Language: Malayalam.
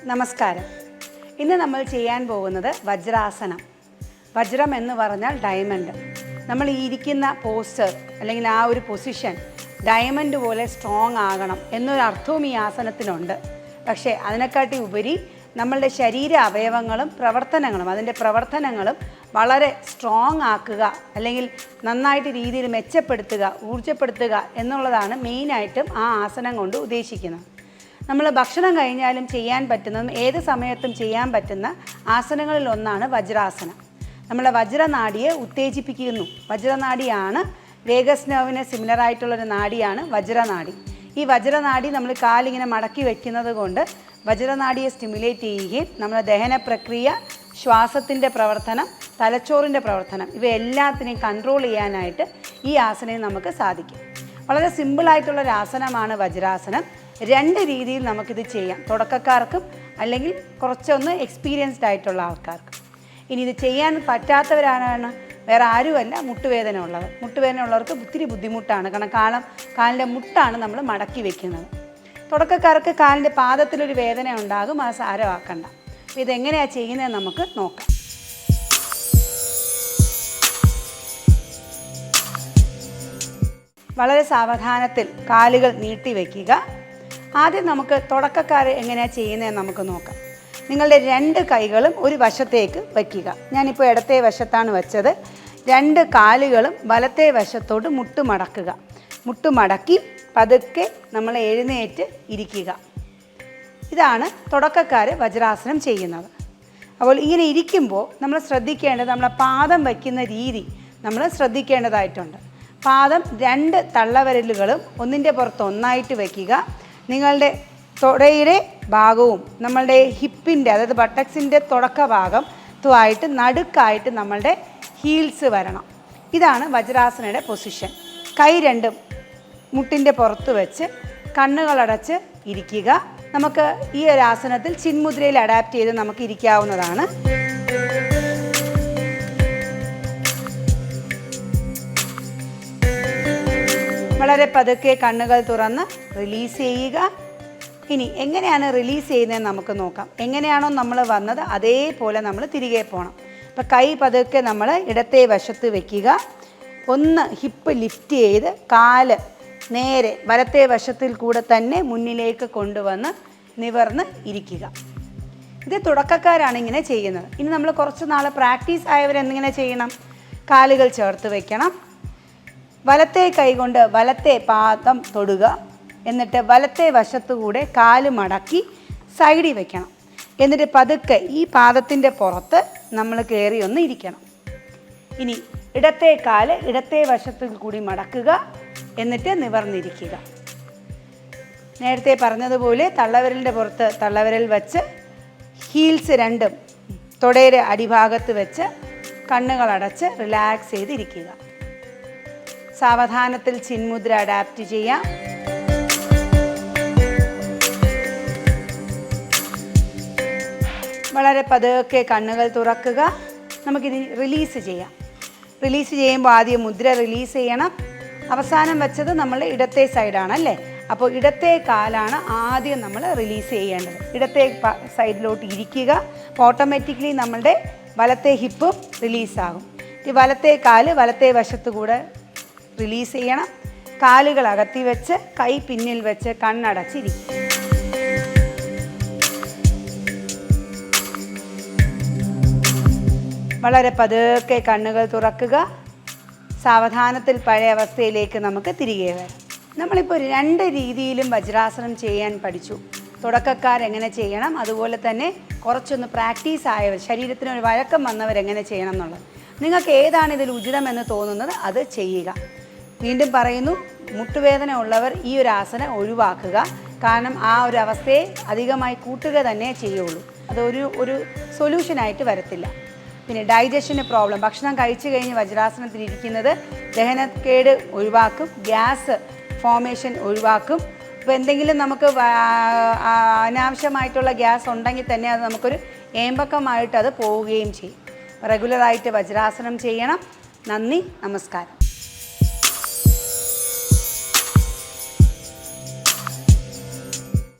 നമസ്കാരം. ഇന്ന് നമ്മൾ ചെയ്യാൻ പോകുന്നത് വജ്രാസനം. വജ്രം എന്ന് പറഞ്ഞാൽ ഡയമണ്ട്. നമ്മൾ ഈ ഇരിക്കുന്ന പോസ്റ്റർ അല്ലെങ്കിൽ ആ ഒരു പൊസിഷൻ ഡയമണ്ട് പോലെ സ്ട്രോങ് ആകണം എന്നൊരർത്ഥവും ഈ ആസനത്തിനുണ്ട്. പക്ഷേ അതിനെക്കാട്ടി ഉപരി നമ്മളുടെ ശരീര അവയവങ്ങളും അതിൻ്റെ പ്രവർത്തനങ്ങളും വളരെ സ്ട്രോങ് ആക്കുക അല്ലെങ്കിൽ നന്നായിട്ട് രീതിയിൽ മെച്ചപ്പെടുത്തുക, ഊർജ്ജപ്പെടുത്തുക എന്നുള്ളതാണ് മെയിനായിട്ടും ആ ആസനം കൊണ്ട് ഉദ്ദേശിക്കുന്നത്. നമ്മൾ ഭക്ഷണം കഴിഞ്ഞാലും ചെയ്യാൻ പറ്റുന്നതും ഏത് സമയത്തും ചെയ്യാൻ പറ്റുന്ന ആസനങ്ങളിൽ ഒന്നാണ് വജ്രാസനം. നമ്മളെ വജ്രനാഡിയെ ഉത്തേജിപ്പിക്കുന്നു. വജ്രനാഡിയാണ് വേഗസ് നെർവിന് സിമിലറായിട്ടുള്ളൊരു നാഡിയാണ് വജ്രനാഡി. ഈ വജ്രനാഡി നമ്മൾ കാലിങ്ങനെ മടക്കി വയ്ക്കുന്നത് കൊണ്ട് വജ്രനാഡിയെ സ്റ്റിമുലേറ്റ് ചെയ്യുകയും നമ്മുടെ ദഹന പ്രക്രിയ, ശ്വാസത്തിൻ്റെ പ്രവർത്തനം, തലച്ചോറിൻ്റെ പ്രവർത്തനം ഇവയെല്ലാത്തിനെയും കൺട്രോൾ ചെയ്യാനായിട്ട് ഈ ആസനം നമുക്ക് സാധിക്കും. വളരെ സിമ്പിളായിട്ടുള്ളൊരു ആസനമാണ് വജ്രാസനം. രണ്ട് രീതിയിൽ നമുക്കിത് ചെയ്യാം, തുടക്കക്കാർക്കും അല്ലെങ്കിൽ കുറച്ചൊന്ന് എക്സ്പീരിയൻസ്ഡ് ആയിട്ടുള്ള ആൾക്കാർക്കും. ഇനി ഇത് ചെയ്യാൻ പറ്റാത്തവരാണ് വേറെ ആരുമല്ല, മുട്ടുവേദന ഉള്ളവർക്ക് ഒത്തിരി ബുദ്ധിമുട്ടാണ്. കാരണം കാലിൻ്റെ മുട്ടാണ് നമ്മൾ മടക്കി വെക്കുന്നത്. തുടക്കക്കാർക്ക് കാലിൻ്റെ പാദത്തിലൊരു വേദന ഉണ്ടാകും, അത് സാരമാക്കണ്ട. അപ്പോൾ ഇതെങ്ങനെയാണ് ചെയ്യുന്നത് നമുക്ക് നോക്കാം. വളരെ സാവധാനത്തിൽ കാലുകൾ നീട്ടി വയ്ക്കുക. ആദ്യം നമുക്ക് തുടക്കക്കാർ എങ്ങനെയാണ് ചെയ്യുന്നതെന്ന് നമുക്ക് നോക്കാം. നിങ്ങളുടെ രണ്ട് കൈകളും ഒരു വശത്തേക്ക് വയ്ക്കുക. ഞാനിപ്പോൾ ഇടത്തെ വശത്താണ് വെച്ചത്. രണ്ട് കാലുകളും വലത്തെ വശത്തോട്ട് മുട്ടുമടക്കുക. മുട്ടുമടക്കി പതുക്കെ നമ്മൾ എഴുന്നേറ്റ് ഇരിക്കുക. ഇതാണ് തുടക്കക്കാർ വജ്രാസനം ചെയ്യുന്നത്. അപ്പോൾ ഇങ്ങനെ ഇരിക്കുമ്പോൾ നമ്മൾ ശ്രദ്ധിക്കേണ്ടത് നമ്മളെ പാദം വയ്ക്കുന്ന രീതി നമ്മൾ ശ്രദ്ധിക്കേണ്ടതായിട്ടുണ്ട്. പാദം രണ്ട് തള്ളവിരലുകളും ഒന്നിൻ്റെ പുറത്ത് ഒന്നായിട്ട് വയ്ക്കുക. നിങ്ങളുടെ തുടയുടെ ഭാഗവും നമ്മളുടെ ഹിപ്പിൻ്റെ, അതായത് ബട്ടക്സിൻ്റെ തുടക്ക ഭാഗത്തുമായിട്ട് നടുക്കായിട്ട് നമ്മളുടെ ഹീൽസ് വരണം. ഇതാണ് വജ്രാസനയുടെ പൊസിഷൻ. കൈ രണ്ടും മുട്ടിൻ്റെ പുറത്ത് വെച്ച് കണ്ണുകളടച്ച് ഇരിക്കുക. നമുക്ക് ഈ ഒരു ആസനത്തിൽ ചിന്മുദ്രയിൽ അഡാപ്റ്റ് ചെയ്ത് നമുക്ക് ഇരിക്കാവുന്നതാണ്. വളരെ പതുക്കെ കണ്ണുകൾ തുറന്ന് റിലീസ് ചെയ്യുക. ഇനി എങ്ങനെയാണ് റിലീസ് ചെയ്യുന്നതെന്ന് നമുക്ക് നോക്കാം. എങ്ങനെയാണോ നമ്മൾ വന്നത് അതേപോലെ നമ്മൾ തിരികെ പോകണം. അപ്പോൾ കൈ പതുക്കെ നമ്മൾ ഇടത്തെ വശത്ത് വയ്ക്കുക. ഒന്ന് ഹിപ്പ് ലിഫ്റ്റ് ചെയ്ത് കാല് നേരെ വലത്തെ വശത്തിൽ കൂടെ തന്നെ മുന്നിലേക്ക് കൊണ്ടുവന്ന് നിവർന്ന് ഇരിക്കുക. ഇത് തുടക്കക്കാരാണ് ഇങ്ങനെ ചെയ്യുന്നത്. ഇനി നമ്മൾ കുറച്ച് നാൾ പ്രാക്ടീസ് ആയവരെന്നിങ്ങനെ ചെയ്യണം. കാലുകൾ ചേർത്ത് വയ്ക്കണം. വലത്തെ കൈ കൊണ്ട് വലത്തെ പാദം തൊടുക. എന്നിട്ട് വലത്തെ വശത്തുകൂടെ കാല് മടക്കി സൈഡിൽ വയ്ക്കണം. എന്നിട്ട് പതുക്കെ ഈ പാദത്തിൻ്റെ പുറത്ത് നമ്മൾ കയറി ഒന്ന് ഇരിക്കണം. ഇനി ഇടത്തെ കാല് ഇടത്തെ വശത്തിൽ കൂടി മടക്കുക. എന്നിട്ട് നിവർന്നിരിക്കുക. നേരത്തെ പറഞ്ഞതുപോലെ തള്ളവിരലിൻ്റെ പുറത്ത് തള്ളവിരൽ വെച്ച് ഹീൽസ് രണ്ടും തുടയുടെ അടിഭാഗത്ത് വെച്ച് കണ്ണുകളടച്ച് റിലാക്സ് ചെയ്തിരിക്കുക. സാവധാനത്തിൽ ചിന്മുദ്ര അഡാപ്റ്റ് ചെയ്യാം. വളരെ പതുക്കെ കണ്ണുകൾ തുറക്കുക. നമുക്കിത് റിലീസ് ചെയ്യാം. റിലീസ് ചെയ്യുമ്പോൾ ആദ്യം മുദ്ര റിലീസ് ചെയ്യണം. അവസാനം വെച്ചത് നമ്മൾ ഇടത്തെ സൈഡാണല്ലേ, അപ്പോൾ ഇടത്തെ കാലാണ് ആദ്യം നമ്മൾ റിലീസ് ചെയ്യേണ്ടത്. ഇടത്തെ സൈഡിലോട്ട് ഇരിക്കുക. അപ്പോൾ ഓട്ടോമാറ്റിക്കലി നമ്മളുടെ വലത്തെ ഹിപ്പും റിലീസാകും. ഈ വലത്തെ കാല് വലത്തെ വശത്തു കൂടെ റിലീസ് ചെയ്യണം. കാലുകൾ അകത്തി വെച്ച് കൈ പിന്നിൽ വെച്ച് കണ്ണടച്ചിരിക്കും. വളരെ പതുക്കെ കണ്ണുകൾ തുറക്കുക. സാവധാനത്തിൽ പഴയ അവസ്ഥയിലേക്ക് നമുക്ക് തിരികെ വരാം. നമ്മളിപ്പോൾ രണ്ട് രീതിയിലും വജ്രാസനം ചെയ്യാൻ പഠിച്ചു. തുടക്കക്കാരെങ്ങനെ ചെയ്യണം, അതുപോലെ തന്നെ കുറച്ചൊന്ന് പ്രാക്ടീസ് ആയവർ, ശരീരത്തിനൊരു വഴക്കം വന്നവരെങ്ങനെ ചെയ്യണം എന്നുള്ളത്. നിങ്ങൾക്ക് ഏതാണ് ഇതിൽ ഉചിതമെന്ന് തോന്നുന്നത് അത് ചെയ്യുക. വീണ്ടും പറയുന്നു, മുട്ടുവേദന ഉള്ളവർ ഈ ഒരു ആസനം ഒഴിവാക്കുക. കാരണം ആ ഒരു അവസ്ഥയെ അധികമായി കൂട്ടുക തന്നെ ചെയ്യുള്ളൂ. അതൊരു സൊല്യൂഷനായിട്ട് വരത്തില്ല. പിന്നെ ഡൈജഷന് പ്രോബ്ലം, ഭക്ഷണം കഴിച്ചു കഴിഞ്ഞ് വജ്രാസനത്തിലിരിക്കുന്നത് ദഹനക്കേട് ഒഴിവാക്കും, ഗ്യാസ് ഫോർമേഷൻ ഒഴിവാക്കും. ഇപ്പോൾ എന്തെങ്കിലും നമുക്ക് അനാവശ്യമായിട്ടുള്ള ഗ്യാസ് ഉണ്ടെങ്കിൽ തന്നെ അത് നമുക്കൊരു ഏമ്പക്കമായിട്ട് അത് പോവുകയും ചെയ്യും. റെഗുലറായിട്ട് വജ്രാസനം ചെയ്യണം. നന്ദി, നമസ്കാരം.